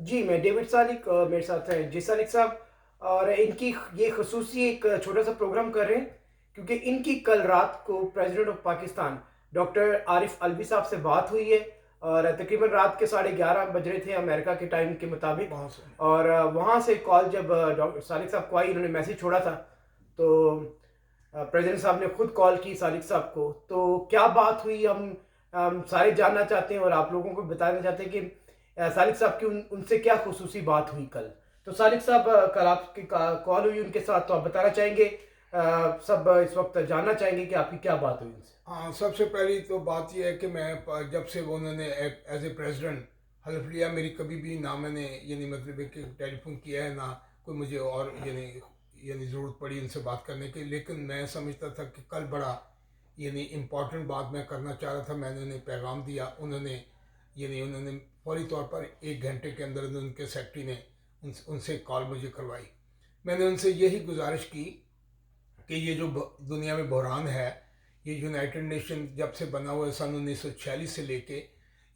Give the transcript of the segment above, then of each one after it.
جی میں ڈیوڈ سالک میرے ساتھ ہیں جی سالک صاحب. اور ان کی یہ خصوصی ایک چھوٹا سا پروگرام کر رہے ہیں کیونکہ ان کی کل رات کو پریزیڈنٹ آف پاکستان ڈاکٹر عارف الوی صاحب سے بات ہوئی ہے. اور تقریباً رات کے 11:30 بج رہے تھے امریکہ کے ٹائم کے مطابق. وہاں سے اور وہاں سے کال جب ڈاکٹر سالک صاحب کو آئی, انہوں نے میسج چھوڑا تھا, تو پریزیڈنٹ صاحب نے خود کال کی سالک صاحب کو. تو کیا بات ہوئی ہم سارے جاننا چاہتے ہیں اور آپ لوگوں کو بتانا چاہتے ہیں کہ سالک صاحب کی ان سے کیا خصوصی بات ہوئی کل. تو سالک صاحب کل آپ کی کال ہوئی ان کے ساتھ, تو آپ بتانا چاہیں گے, سب اس وقت جاننا چاہیں گے کہ آپ کی کیا بات ہوئی ان سے. ہاں، سب سے پہلی تو بات یہ ہے کہ میں جب سے انہوں نے ایز اے پریزیڈنٹ حلف لیا, میری کبھی بھی نہ میں نے مطلب ہے کہ ٹیلی فون کیا ہے, نہ کوئی مجھے اور ضرورت پڑی ان سے بات کرنے کی. لیکن میں سمجھتا تھا کہ کل بڑا امپورٹنٹ بات میں کرنا چاہ رہا تھا. میں نے انہیں پیغام دیا, انہوں نے فوری طور پر 1 گھنٹے کے اندر ان کے سیکرٹری نے ان سے کال مجھے کروائی. میں نے ان سے یہی گزارش کی کہ یہ جو دنیا میں بحران ہے, یہ یونائٹڈ نیشن جب سے بنا ہوا ہے سن 1946 سے لے کے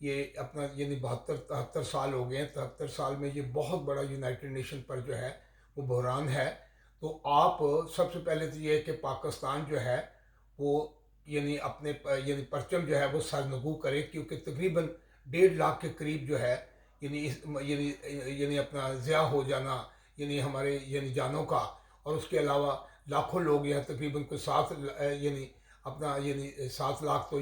یہ اپنا 73 سال ہو گئے ہیں. 73 سال میں یہ بہت بڑا یونائٹڈ نیشن پر جو ہے وہ بحران ہے. تو آپ سب سے پہلے تو یہ ہے کہ پاکستان جو ہے وہ اپنے پرچم جو ہے وہ سرنگو کرے, کیونکہ تقریباً 1.5 لاکھ کے قریب جو ہے اپنا ضیاع ہو جانا ہمارے جانوں کا, اور اس کے علاوہ لاکھوں لوگ یہاں تقریباً کوئی 7 لاکھ تو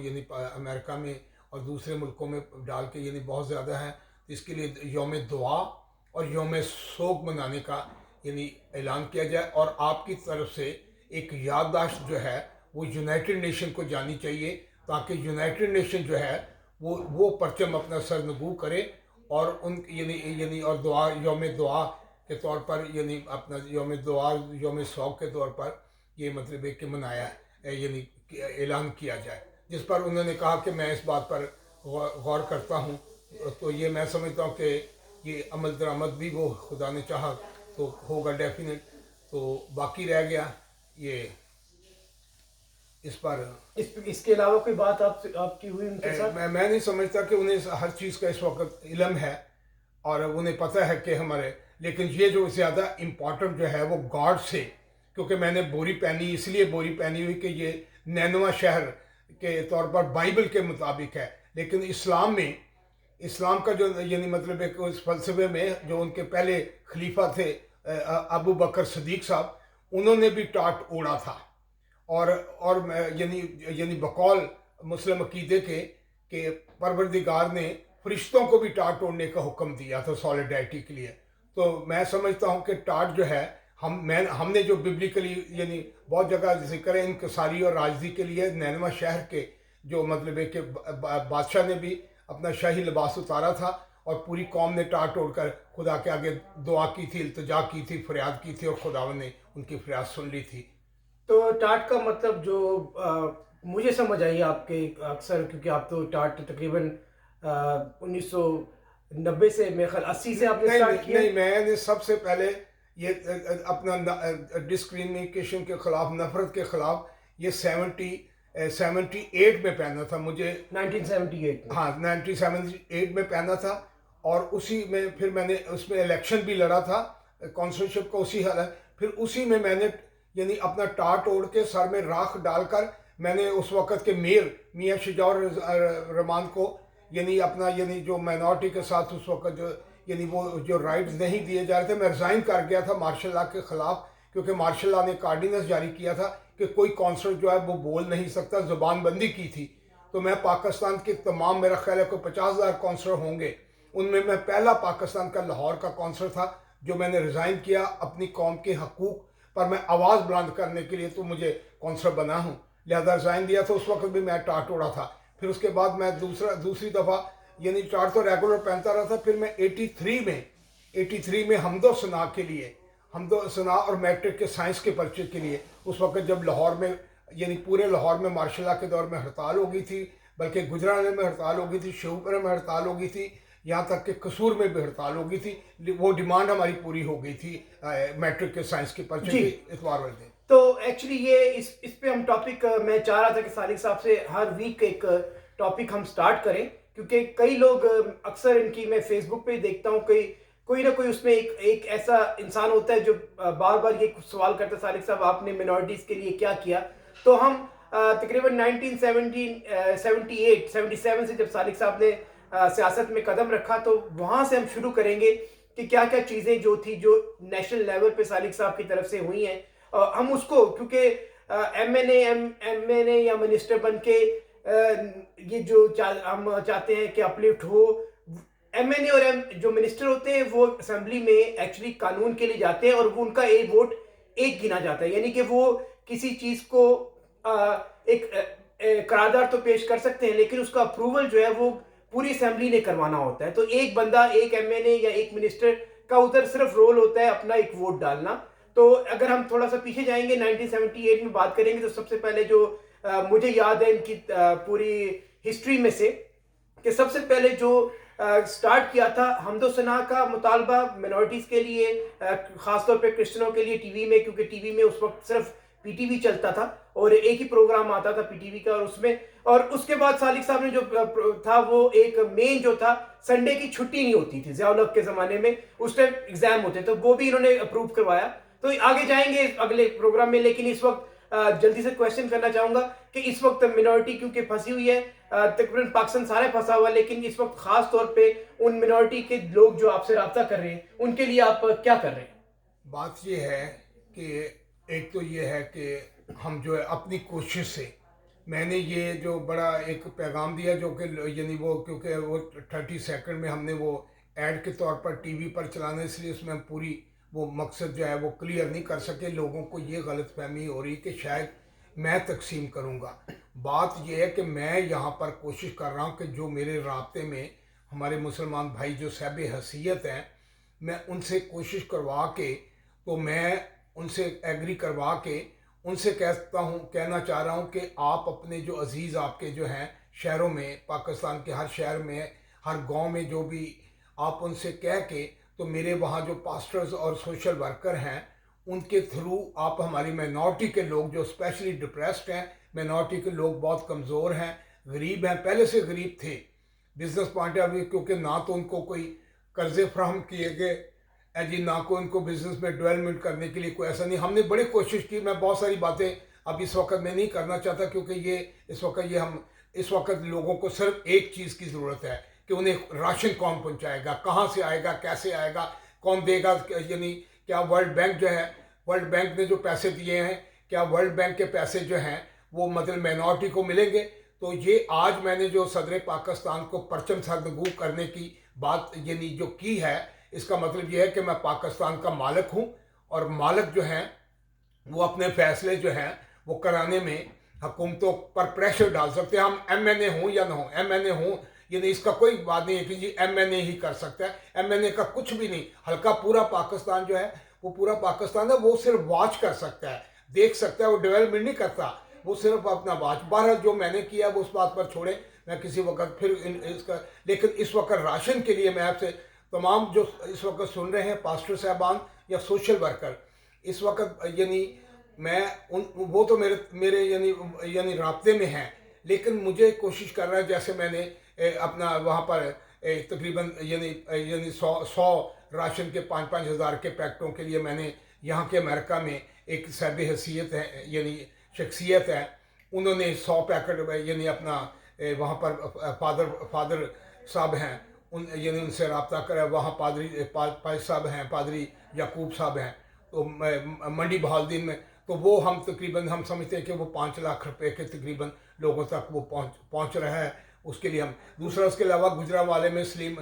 امریکہ میں اور دوسرے ملکوں میں ڈال کے بہت زیادہ ہیں. اس کے لیے یوم دعا اور یوم سوگ منانے کا اعلان کیا جائے, اور آپ کی طرف سے ایک یادداشت جو ہے وہ یونائٹڈ نیشن کو جانی چاہیے, تاکہ یونائٹڈ نیشن جو ہے وہ پرچم اپنا سرنگو کرے, اور ان اور دعا یوم دعا کے طور پر اپنا یوم دعا یوم سوگ کے طور پر یہ مطلب ہے کہ منایا اعلان کیا جائے, جس پر انہوں نے کہا کہ میں اس بات پر غور کرتا ہوں. تو یہ میں سمجھتا ہوں کہ یہ عمل درآمد بھی وہ خدا نے چاہا تو ہوگا ڈیفینیٹ. تو باقی رہ گیا یہ اس پر اس کے علاوہ کوئی بات آپ کی ہوئی ان کے ساتھ؟ میں نہیں سمجھتا کہ انہیں ہر چیز کا اس وقت علم ہے اور انہیں پتہ ہے کہ ہمارے, لیکن یہ جو زیادہ امپورٹنٹ جو ہے وہ گاڈ سے, کیونکہ میں نے بوری پہنی, اس لیے بوری پہنی ہوئی کہ یہ 99واں شہر کے طور پر بائبل کے مطابق ہے. لیکن اسلام کا جو مطلب ہے کہ اس فلسفے میں جو ان کے پہلے خلیفہ تھے ابو بکر صدیق صاحب, انہوں نے بھی ٹاٹ اوڑا تھا, اور بقول مسلم عقیدے کے کہ پروردگار نے فرشتوں کو بھی ٹاٹ اوڑھنے کا حکم دیا تھا سالیڈیٹی کے لیے. تو میں سمجھتا ہوں کہ ٹاٹ جو ہے ہم نے جو ببلیکلی بہت جگہ ذکر ہے انکساری اور راجزی کے لیے 99واں شہر کے جو مطلب ہے کہ بادشاہ نے بھی اپنا شاہی لباس اتارا تھا اور پوری قوم نے ٹاٹ اوڑھ کر خدا کے آگے دعا کی تھی, التجا کی تھی, فریاد کی تھی, اور خداوند نے ان کی فریاد سن لی تھی. تو ٹاٹ کا مطلب جو مجھے سمجھ آئی آپ کے اکثر, کیونکہ آپ تو ٹاٹ تقریباً 1990 سے میرے خیال 80 سے آپ نے اسٹارٹ کیا. نہیں, میں نے سب سے پہلے یہ اپنا ڈسکریمنیکیشن کے خلاف, نفرت کے خلاف یہ 78 میں پہنا تھا مجھے. 1978 میں. ہاں 1978 میں پہنا تھا, اور اسی میں پھر میں نے اس میں الیکشن بھی لڑا تھا کانسلرشپ کو اسی حالت. پھر اسی میں نے اپنا ٹاٹ اوڑھ کے سر میں راکھ ڈال کر میں نے اس وقت کے میئر میاں شجاع الرحمان کو اپنا جو مائنورٹی کے ساتھ اس وقت وہ جو رائٹس نہیں دیے جا رہے تھے, میں ریزائن کر گیا تھا مارشل لا کے خلاف, کیونکہ مارشل لا نے ایک آرڈیننس جاری کیا تھا کہ کوئی کونسلر جو ہے وہ بول نہیں سکتا, زبان بندی کی تھی. تو میں پاکستان کے تمام, میرا خیال ہے کوئی 50,000 کونسلر ہوں گے, ان میں پہلا پاکستان کا لاہور کا کونسلر تھا جو میں نے ریزائن کیا اپنی قوم کے حقوق پر میں آواز بلند کرنے کے لیے, تو مجھے کونسلر بنا ہوں, لہذا ریزائن دیا. تو اس وقت بھی میں ٹاٹ اوڑا تھا. پھر اس کے بعد میں دوسری دفعہ ٹاٹ تو ریگولر پہنتا رہا تھا. پھر میں 83 میں حمد و ثنا کے لیے, حمد و ثنا اور میٹرک کے سائنس کے پرچے کے لیے, اس وقت جب لاہور میں پورے لاہور میں مارشل لا کے دور میں ہڑتال ہو گئی تھی, بلکہ گجرانوالے میں ہڑتال ہو گئی تھی, شیوپورہ میں ہڑتال ہو گئی تھی, یہاں تک کہ قصور میں بھی ہڑتال ہو گئی تھی. وہ ڈیمانڈ ہماری پوری ہو گئی تھی میٹرک کے سائنس کے پرچے کے اتوار والے دن. تو ایکچولی یہ اس پہ ہم ٹاپک, میں چاہ رہا تھا کہ سالک صاحب سے ہر ویک ایک ٹاپک ہم سٹارٹ کریں, کیونکہ کئی لوگ اکثر ان کی میں فیس بک پہ دیکھتا ہوں कोई ना कोई उसमें एक ऐसा इंसान होता है जो बार बार ये सवाल करता है, सालिक साहब आपने मिनॉरिटीज़ के लिए क्या किया। तो हम तकरीबन 1978 77 से जब सालिक साहब ने सियासत में कदम रखा, तो वहाँ से हम शुरू करेंगे कि क्या क्या चीज़ें जो थी जो नेशनल लेवल पे सालिक साहब की तरफ से हुई हैं, हम उसको, क्योंकि एमएनए या मिनिस्टर बन के ये जो हम चाहते हैं कि अपलिफ्ट हो, एमएनए और जो मिनिस्टर होते हैं वो असेंबली में एक्चुअली कानून के लिए जाते हैं और वो उनका एक वोट एक गिना जाता है, यानी कि वो किसी चीज़ को एक करारदार तो पेश कर सकते हैं, लेकिन उसका अप्रूवल जो है वो पूरी असेंबली ने करवाना होता है। तो एक बंदा, एक एमएनए या एक मिनिस्टर का उधर सिर्फ रोल होता है अपना एक वोट डालना। तो अगर हम थोड़ा सा पीछे जाएंगे 1978 में बात करेंगे, तो सबसे पहले जो मुझे याद है इनकी पूरी हिस्ट्री में से, कि सबसे पहले जो स्टार्ट किया था हमदो सना का मुतालबा मिनॉरिटीज़ के लिए, ख़ासतौर पे क्रिश्चियनों के लिए टीवी में, क्योंकि टीवी में उस वक्त सिर्फ पीटीवी चलता था और एक ही प्रोग्राम आता था पीटीवी का, और उसमें, और उसके बाद सालिक साहब ने जो था वो एक मेन जो था, संडे की छुट्टी नहीं होती थी ज़ियाउल हक के ज़माने में, उस टाइम एग्ज़ाम होते, तो वो भी इन्होंने अप्रूव करवाया। तो आगे जाएंगे अगले प्रोग्राम में, लेकिन इस वक्त जल्दी से क्वेश्चन करना चाहूँगा कि इस वक्त मिनॉरिटी क्योंकि फंसी हुई है, तकरीबन पाकिस्तान सारा फंसा हुआ है, लेकिन इस वक्त ख़ास तौर पे उन मिनॉरिटी के लोग जो आपसे रब्ता कर रहे हैं, उनके लिए आप क्या कर रहे हैं? बात ये है कि एक तो ये है कि हम जो है अपनी कोशिश से, मैंने ये जो बड़ा एक पैगाम दिया जो कि यानी वो, क्योंकि वो 30 सेकंड में हमने वो ऐड के तौर पर टीवी पर चलाने, इसलिए उसमें हम पूरी वो मकसद जो है वो क्लियर नहीं कर सके। लोगों को ये गलतफहमी हो रही कि शायद मैं तकसीम करूँगा। बात यह है कि मैं यहाँ पर कोशिश कर रहा हूँ कि जो मेरे राब्ते में हमारे मुसलमान भाई जो साहिब हैसियत हैं, मैं उनसे कोशिश करवा के, तो मैं उनसे एग्री करवा के उनसे कहना चाह रहा हूँ कि आप अपने जो अजीज़ आपके जो हैं शहरों में, पाकिस्तान के हर शहर में, हर गांव में जो भी, आप उनसे कह के, तो मेरे वहाँ जो पास्टर्स और सोशल वर्कर हैं उनके थ्रू आप हमारी माइनॉरिटी के लोग जो स्पेशली डिप्रेस्ड हैं, माइनॉरिटी के लोग बहुत कमज़ोर हैं, गरीब हैं, पहले से गरीब थे बिजनेस पॉइंट ऑफ व्यू, क्योंकि ना तो उनको कोई कर्जे फ्राहम किए गए जी, ना को इनको बिज़नेस में डेवलपमेंट करने के लिए कोई ऐसा नहीं। हमने बड़ी कोशिश की, मैं बहुत सारी बातें अब इस वक्त मैं नहीं करना चाहता, क्योंकि ये इस वक्त लोगों को सिर्फ एक चीज़ की ज़रूरत है कि उन्हें राशन कौन पहुंचाएगा, कहाँ से आएगा, कैसे आएगा, कौन देगा, यानी क्या वर्ल्ड बैंक जो है, वर्ल्ड बैंक ने जो पैसे दिए हैं, क्या वर्ल्ड बैंक के पैसे जो हैं वो मतलब माइनॉरिटी को मिलेंगे? तो ये आज मैंने जो सदर पाकिस्तान को परचम सरनगू करने की बात यानी जो की है, इसका मतलब ये है कि मैं पाकिस्तान का मालिक हूँ, और मालिक जो हैं वो अपने फैसले जो हैं वो कराने में हुकूमतों पर प्रेशर डाल सकते हैं। हम एमएनए हूँ या ना हो, एमएनए हूँ यानी इसका कोई बात नहीं है कि जी एमएनए ही कर सकता है, एमएनए का कुछ भी नहीं, हल्का पूरा पाकिस्तान जो है वो पूरा पाकिस्तान है, वो सिर्फ वॉच कर सकता है, देख सकता है, वो डेवलपमेंट नहीं करता, वो सिर्फ अपना वॉच। बहरहाल जो मैंने किया वो उस बात पर छोड़े, मैं किसी वक्त फिर इसका, लेकिन इस वक्त राशन के लिए मैं आपसे तमाम जो इस वक्त सुन रहे हैं पास्टर साहबान या सोशल वर्कर, इस वक्त यानी मैं वो तो मेरे यानी राब्ते में हैं, लेकिन मुझे कोशिश कर रहा है, जैसे मैंने अपना वहाँ पर तकरीबन यानी 100 राशन के 5-5 हज़ार के पैकेटों के लिए मैंने यहाँ के अमेरिका में एक साहिब हैसियत है यानी शख्सियत है, उन्होंने 100 पैकेट यानी अपना वहाँ पर फादर साहब हैं उन यानी उनसे रब्ता करा, वहाँ पादरी साहब हैं, पादरी याकूब साहब हैं, तो मंडी बहालदीन में, तो वो हम तकरीबन हम समझते हैं कि वो 5 लाख रुपए के तकरीबन लोगों तक वो पहुँच रहा है। उसके लिए हम दूसरा, उसके अलावा गुजरावाले में सलीम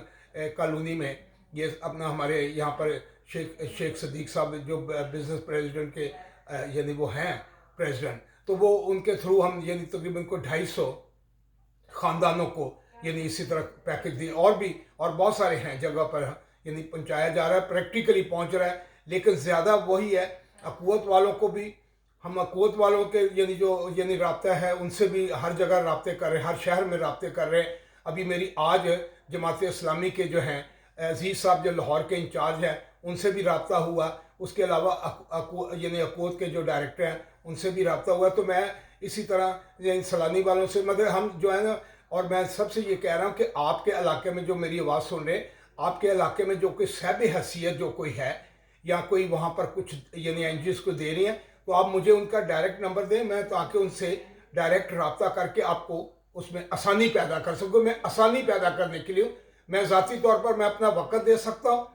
कॉलोनी में ये अपना हमारे यहाँ पर शेख सदीक साहब जो बिजनेस प्रेसिडेंट के यानी वो हैं प्रेसिडेंट, तो वो उनके थ्रू हम यानी तकरीबन को 250 ख़ानदानों को यानी इसी तरह पैकेज दिए, और बहुत सारे हैं जगह पर यानी पहुँचाया जा रहा है, प्रैक्टिकली पहुँच रहा है। लेकिन ज़्यादा वही है, अक़ुव्वत वालों को भी हम अक़ुव्वत वालों के यानी राब्ता है उनसे भी हर जगह राब्ते कर रहे हैं, हर शहर में राब्ते कर रहे हैं। अभी मेरी आज जमात इस्लामी के जो हैं अजीज़ साहब जो लाहौर के इंचार्ज हैं उनसे भी राब्ता हुआ, उसके अलावा यानी अक़ुव्वत के जो डायरेक्टर हैं उनसे भी राब्ता हुआ। तो मैं इसी तरह सलानी वालों से मतलब हम जो है ना, और मैं सबसे ये कह रहा हूँ कि आपके इलाके में जो मेरी आवाज़ सुन रहे हैं, आपके इलाके में जो कोई साहिब हैसियत जो कोई है या कोई वहाँ पर कुछ यानी एनजीओ को दे रही हैं, तो आप मुझे उनका डायरेक्ट नंबर दें, मैं ताकि उनसे डायरेक्ट रब्ता करके आपको उसमें आसानी पैदा कर सकूँ। मैं आसानी पैदा करने के लिए मैं ज़ाती तौर पर मैं अपना वक़्त दे सकता हूँ,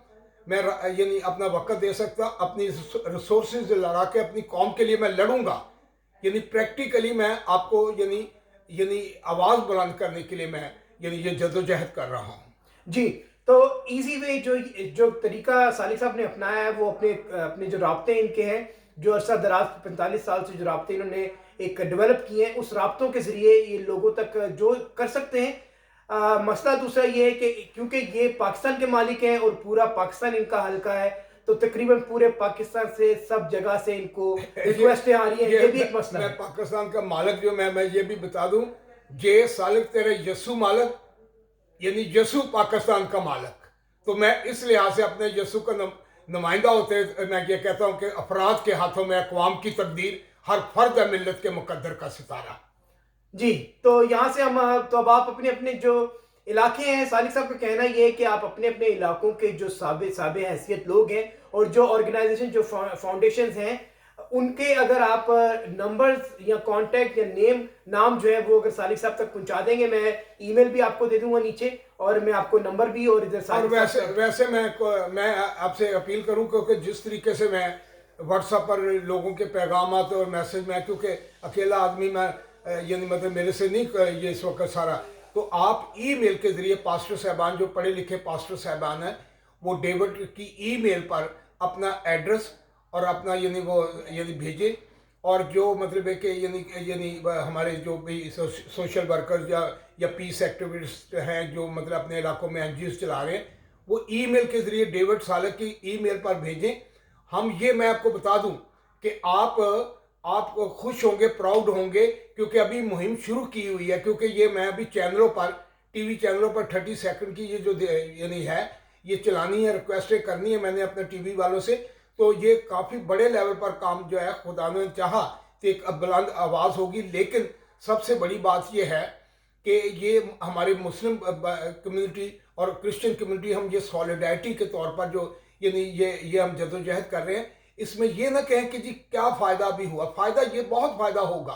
मैं यानी अपना वक़्त दे सकता, अपनी रिसोर्सेज लड़ा के अपनी कौम के लिए मैं लड़ूंगा। यानी प्रैक्टिकली मैं आपको यानी यानी आवाज़ बुलंद करने के लिए मैं यानी ये जद्दोजहद कर रहा हूँ। जी, तो इजी वे जो जो तरीका सालिक साहब ने अपनाया है वो अपने अपने जो राब्ते इनके हैं, जो अरसा दराज 45 साल से जो राब्ते इन्होंने एक डेवलप किए हैं, उस राब्तों के ज़रिए ये लोगों तक जो कर सकते हैं। मसला दूसरा ये है कि क्योंकि ये पाकिस्तान के मालिक हैं और पूरा पाकिस्तान इनका हल्का है, तो तकरीबन पूरे पाकिस्तान से सब जगह से इनको रिक्वेस्टें आ रही हैं, ये भी एक मसला मैं है। पाकिस्तान का मालिक जो मैं ये भी बता दूं, जे सालिक तेरे यसु मालिक यानी यसु पाकिस्तान का मालिक। तो मैं इस लिहाज से अपने यसु का नुमाइंदा होते मैं ये कहता हूँ कि अफराद के हाथों में अक़वाम की तकदीर, हर फर्द है मिल्लत के मुकद्दर का सितारा। जी, तो यहाँ से हम तो अब आप अपने अपने जो इलाके हैं, सालिक साहब का कहना ये है कि आप अपने अपने इलाकों के जो साबे हैसियत लोग हैं और जो ऑर्गेनाइजेशन जो फाउंडेशंस हैं, उनके अगर आप नंबर्स या कांटेक्ट या नाम जो है वो अगर सालिक साहब तक पहुंचा देंगे, मैं ईमेल भी आपको दे दूंगा नीचे, और मैं आपको नंबर भी और इधर और सालिक वैसे मैं आपसे अपील करूं, क्योंकि जिस तरीके से मैं व्हाट्सएप पर लोगों के पैगाम आते और मैसेज में, क्योंकि अकेला आदमी मैं यानी मतलब मेरे से नहीं ये इस वक्त सारा, तो आप ईमेल के ज़रिए पास्टर साहबान जो पढ़े लिखे पास्टर साहबान हैं, वो डेविड की ईमेल पर अपना एड्रेस और अपना यानी भेजें। और जो मतलब है कि यानी हमारे जो भी सोशल वर्कर्स या पीस एक्टिविस्ट हैं जो मतलब अपने इलाकों में एनजीओ चला रहे हैं, वो ईमेल के ज़रिए डेविड सालिक की ईमेल पर भेजें। मैं आपको बता दूं कि आप खुश होंगे, प्राउड होंगे, क्योंकि अभी मुहिम शुरू की हुई है। क्योंकि ये मैं अभी चैनलों पर, टीवी चैनलों पर 30 सेकंड की ये जो यानी है ये चलानी है, रिक्वेस्टें करनी है मैंने अपने टीवी वालों से। तो ये काफ़ी बड़े लेवल पर काम जो है खुदा ने चाहा तो एक बुलंद आवाज़ होगी। लेकिन सबसे बड़ी बात ये है कि ये हमारे मुस्लिम कम्युनिटी और क्रिश्चियन कम्युनिटी, हम ये सॉलिडारिटी के तौर पर जो यानी ये हम जद्दोजहद कर रहे हैं, इसमें ये ना कहें कि जी क्या फ़ायदा भी हुआ। फ़ायदा ये बहुत फ़ायदा होगा,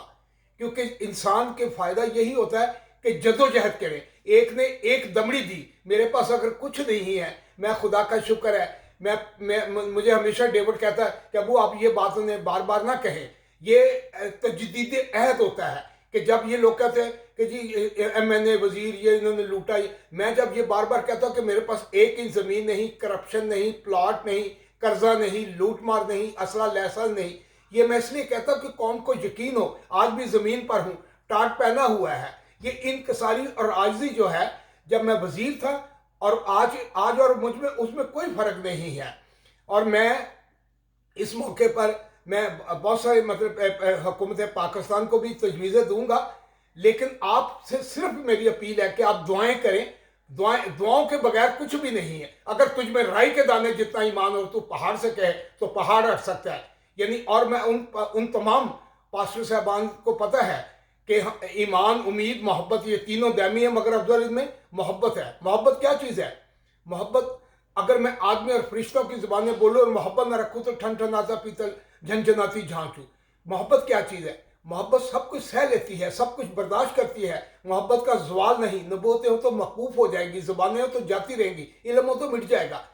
क्योंकि इंसान के फ़ायदा यही होता है कि जद्दोजहद करें। एक ने एक दमड़ी दी, मेरे पास अगर कुछ नहीं है, मैं खुदा का शुक्र है, मुझे हमेशा डेविड कहता है कि अबू आप ये बात उन्हें बार बार ना कहें। ये तजदीद अहद होता है कि जब ये लोग कहते हैं कि जी MNA वजीर ये इन्होंने लूटा, मैं जब ये बार बार कहता हूँ कि मेरे पास एक इंच ज़मीन नहीं, करप्शन नहीं, प्लॉट नहीं, कर्जा नहीं, लूट मार नहीं, असला लहसल नहीं, ये मैं इसलिए कहता हूँ कि कौम को यकीन हो, आज भी ज़मीन पर हूँ, टाट पहना हुआ है। ये इनकसारी और आजिज़ी जो है, जब मैं वजीर था और आज और मुझ में उसमें कोई फ़र्क नहीं है। और मैं इस मौके पर मैं बहुत सारे मतलब हुकूमत पाकिस्तान को भी तजवीज़ें दूंगा, लेकिन आपसे सिर्फ मेरी अपील है कि आप दुआएं करें। दुआओं के बगैर कुछ भी नहीं है। अगर तुझ में राई के दाने जितना ईमान हो, तू पहाड़ से कहे तो पहाड़ हट सकता है। यानी और मैं उन तमाम पास्टर साहबान को पता है कि ईमान, उम्मीद, मोहब्बत, ये तीनों दामी है, मगर अफजल इनमें मोहब्बत है। मोहब्बत क्या चीज़ है? मोहब्बत अगर मैं आदमी और फरिश्तों की ज़ुबानें बोलूँ और मोहब्बत ना रखूँ तो ठन ठनाता पीतल झनझनाती झांचू। मोहब्बत क्या चीज़ है? मोहब्बत सब कुछ सह लेती है, सब कुछ बर्दाश्त करती है। मोहब्बत का ज़वाल नहीं। नबूवतें हो तो मकूफ़ हो जाएंगी, ज़ुबानें हो तो जाती रहेंगी, इल्म हो तो मिट जाएगा।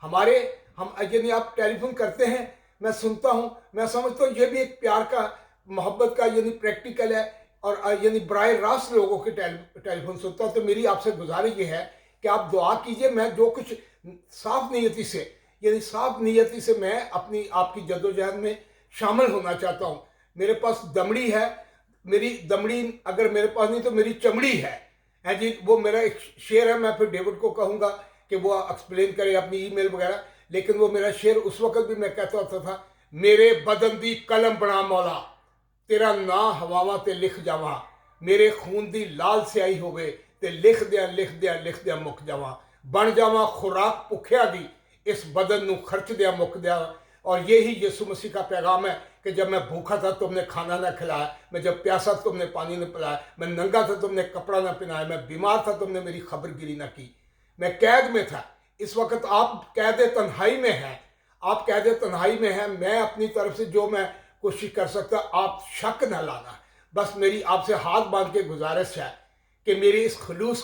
हम यानी आप टेलीफोन करते हैं, मैं सुनता हूँ, मैं समझता हूँ ये भी एक प्यार का, मोहब्बत का यानी प्रैक्टिकल है। और यानी बराह रास्त लोगों के टेलीफोन सुनता हूँ। तो मेरी आपसे गुजारिश ये है कि आप दुआ कीजिए। मैं जो कुछ साफ नीयती से मैं अपनी आपकी जद्दोजहद में शामिल होना चाहता हूँ। मेरे पास दमड़ी है, मेरी दमड़ी अगर मेरे पास नहीं तो मेरी चमड़ी है जी। वो मेरा एक शेर है, मैं फिर डेविड को कहूँगा कि वो एक्सप्लेन करे अपनी ईमेल वगैरह। लेकिन वो मेरा शेर उस वक्त भी मैं कहता होता था, मेरे बदन दी कलम बना मौला, तेरा ना हवावां ते लिख जावा, मेरे खून दी लाल स्याही होवे ते लिख दिया मुक जावा, बन जावा खुराक भुखिया दी, इस बदन नू खर्च दिया मुक दिया। और यही यीशु मसीह का पैगाम है कि जब मैं भूखा था तुमने खाना ना खिलाया, मैं जब प्यासा था तुमने पानी न पिलाया, मैं नंगा था तुमने कपड़ा ना पहनाया, मैं बीमार था तुमने मेरी खबरगिरी ना की, मैं कैद में था, اس وقت آپ قید تنہائی میں ہیں، آپ قید تنہائی میں ہیں، میں اپنی طرف سے جو میں کوشش کر سکتا، آپ شک نہ لانا، بس میری آپ سے ہاتھ باندھ کے گزارش ہے کہ میرے اس خلوص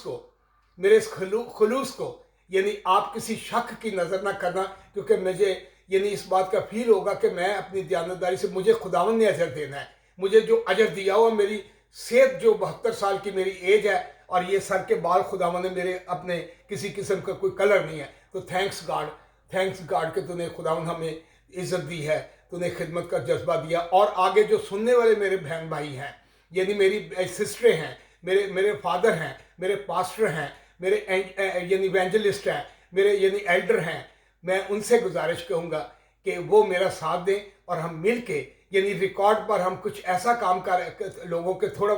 کو یعنی آپ کسی شک کی نظر نہ کرنا، کیونکہ مجھے یعنی اس بات کا فیل ہوگا کہ میں اپنی دیانتداری سے مجھے خداوند نے اجر دینا ہے، مجھے جو اجر دیا ہوا، میری صحت جو 72 سال کی میری ایج ہے، اور یہ سر کے بال خداوند نے میرے اپنے کسی قسم کا کوئی کلر نہیں ہے، تو تھینکس گاڈ کہ تو نے خداوند ہمیں عزت دی ہے، تو نے خدمت کا جذبہ دیا، اور آگے جو سننے والے میرے بہن بھائی ہیں، یعنی میری سسٹریں ہیں، میرے فادر ہیں، میرے پاسٹر ہیں، میرے یعنی ایونجلسٹ ہیں، میرے یعنی ایلڈر ہیں، میں ان سے گزارش کروں گا کہ وہ میرا ساتھ دیں، اور ہم مل کے یعنی ریکارڈ پر ہم کچھ ایسا کام کر لوگوں کے تھوڑی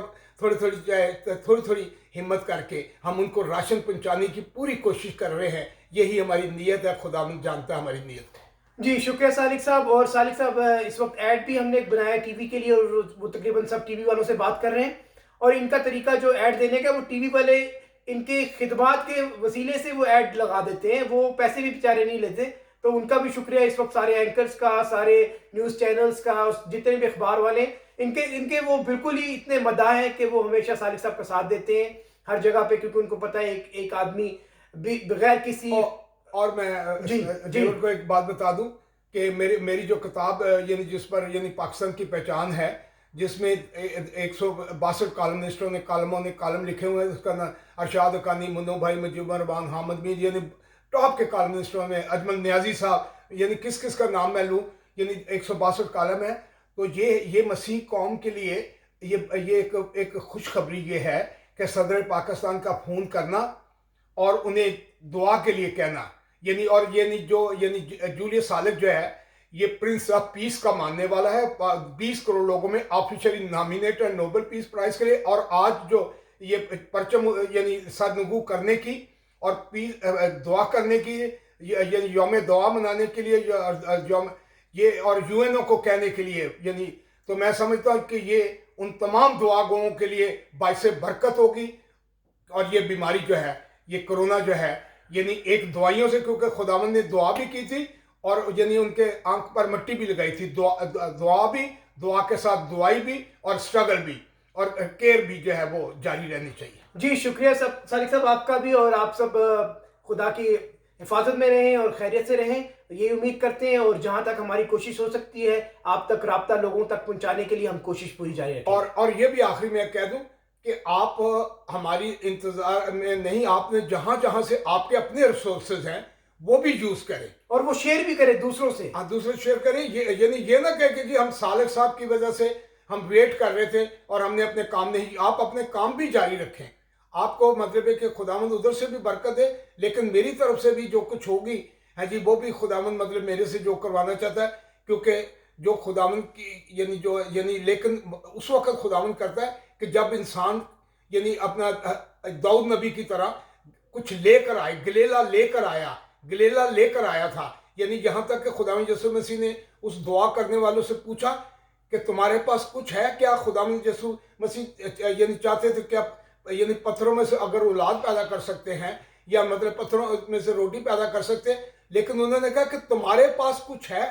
ہمت کر کے ہم ان کو راشن پہنچانے کی پوری کوشش کر رہے ہیں، یہی ہماری نیت ہے، خداوند جانتا ہے ہماری نیت کو۔ جی شکریہ سالک صاحب. اور سالک صاحب اس وقت ایڈ بھی ہم نے بنایا ہے ٹی وی کے لیے، اور وہ تقریباً سب ٹی وی والوں سے بات کر رہے ہیں، اور ان کا طریقہ جو ایڈ دینے کا، وہ ٹی وی والے ان کے خدمات کے وسیلے سے وہ ایڈ لگا دیتے ہیں، وہ پیسے بھی بیچارے نہیں لیتے. تو ان کا بھی شکریہ اس وقت سارے اینکرز کا، سارے نیوز چینلز کا، جتنے بھی اخبار والے ان کے وہ بالکل ہی اتنے مداح ہیں کہ وہ ہمیشہ سالک صاحب کا ساتھ دیتے ہیں ہر جگہ پہ، کیونکہ ان کو پتہ ہے ایک آدمی بغیر کسی اور میں ڈیوڈ کو ایک بات بتا دوں کہ میری جو کتاب یعنی جس پر یعنی پاکستان کی پہچان ہے، جس میں 162 کالمنسٹوں نے کالم لکھے ہوئے ہیں، اس کا نام ارشاد حقانی، منو بھائی، مجیب الرحمان، حامد میر، یعنی ٹاپ کے کالمنسٹوں میں، اجمل نیازی صاحب، یعنی کس کا نام میں لوں، یعنی 162 کالم ہے. تو یہ مسیح قوم کے لیے یہ ایک خوشخبری یہ ہے کہ صدر پاکستان کا فون کرنا اور انہیں دعا کے لیے کہنا، یعنی جولیس سالک جو ہے، یہ پرنس آف پیس کا ماننے والا ہے، 20 کروڑ لوگوں میں آفیشلی نامینیٹ ہے نوبل پیس پرائز کے لیے، اور آج جو یہ پرچم یعنی سرنگو کرنے کی اور دعا کرنے کی، یعنی یوم دعا منانے کے لیے، یہ اور یو این او کو کہنے کے لیے، یعنی تو میں سمجھتا ہوں کہ یہ ان تمام دعا گوؤں کے لیے باعث برکت ہوگی. اور یہ بیماری جو ہے، یہ کرونا جو ہے، یعنی ایک دعائیوں سے، کیونکہ خداوند نے دعا بھی کی تھی اور یعنی ان کے آنکھ پر مٹی بھی لگائی تھی، دعا بھی، دعا کے ساتھ دعائی بھی، اور سٹرگل بھی، اور کیئر بھی جو ہے وہ جاری رہنی چاہیے. جی شکریہ سالک صاحب آپ کا بھی، اور آپ سب خدا کی حفاظت میں رہیں اور خیریت سے رہیں، یہ امید کرتے ہیں، اور جہاں تک ہماری کوشش ہو سکتی ہے آپ تک رابطہ لوگوں تک پہنچانے کے لیے ہم کوشش پوری جاری رکھیں. اور یہ بھی آخری میں کہہ دوں کہ آپ ہماری انتظار میں نہیں، آپ نے جہاں سے آپ کے اپنے ریسورسز ہیں وہ بھی یوز کریں، اور وہ شیئر بھی کریں دوسروں سے. دوسرے شیئر کریں. یعنی یہ نہ کہہ کہ جی ہم سالک صاحب کی وجہ سے ہم ویٹ کر رہے تھے اور ہم نے اپنے کام نہیں، آپ اپنے کام بھی جاری رکھیں. آپ کو مطلب ہے کہ خداوند ادھر سے بھی برکت دے، لیکن میری طرف سے بھی جو کچھ ہوگی ہے جی، وہ بھی خداوند مطلب میرے سے جو کروانا چاہتا ہے، کیونکہ جو خداوند کی لیکن اس وقت خداوند کرتا ہے کہ جب انسان یعنی اپنا داؤد نبی کی طرح کچھ لے کر آئے، گلیلا لے کر آیا تھا. یعنی یہاں تک کہ خداوند یسوع مسیح نے اس دعا کرنے والوں سے پوچھا کہ تمہارے پاس کچھ ہے کیا؟ خداوند یسوع مسیح یعنی چاہتے تھے کہ یعنی پتھروں میں سے اگر اولاد پیدا کر سکتے ہیں، یا مطلب پتھروں میں سے روٹی پیدا کر سکتے ہیں، لیکن انہوں نے کہا کہ تمہارے پاس کچھ ہے؟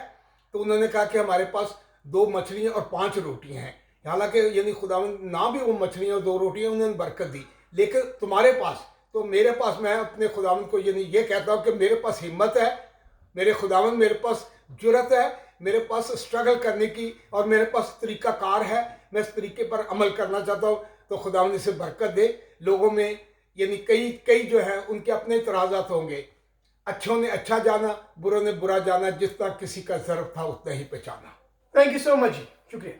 تو انہوں نے کہا کہ ہمارے پاس 2 مچھلیاں اور 5 روٹیاں ہیں. حالانکہ یعنی خداوند نہ بھی وہ مچھلیاں اور 2 روٹیاں انہوں نے برکت دی، لیکن تمہارے پاس، تو میرے پاس، میں اپنے خداوند کو یعنی یہ کہتا ہوں کہ میرے پاس ہمت ہے، میرے خداوند، میرے پاس جرت ہے، میرے پاس سٹرگل کرنے کی، اور میرے پاس طریقہ کار ہے، میں اس طریقے پر عمل کرنا چاہتا ہوں. تو خداوند اسے برکت دے. لوگوں میں یعنی کئی جو ہیں ان کے اپنے اعتراضات ہوں گے، اچھوں نے اچھا جانا، بروں نے برا جانا، جس طرح کسی کا ظرف تھا اتنا ہی پہچانا. تھینک یو سو مچ، شکریہ.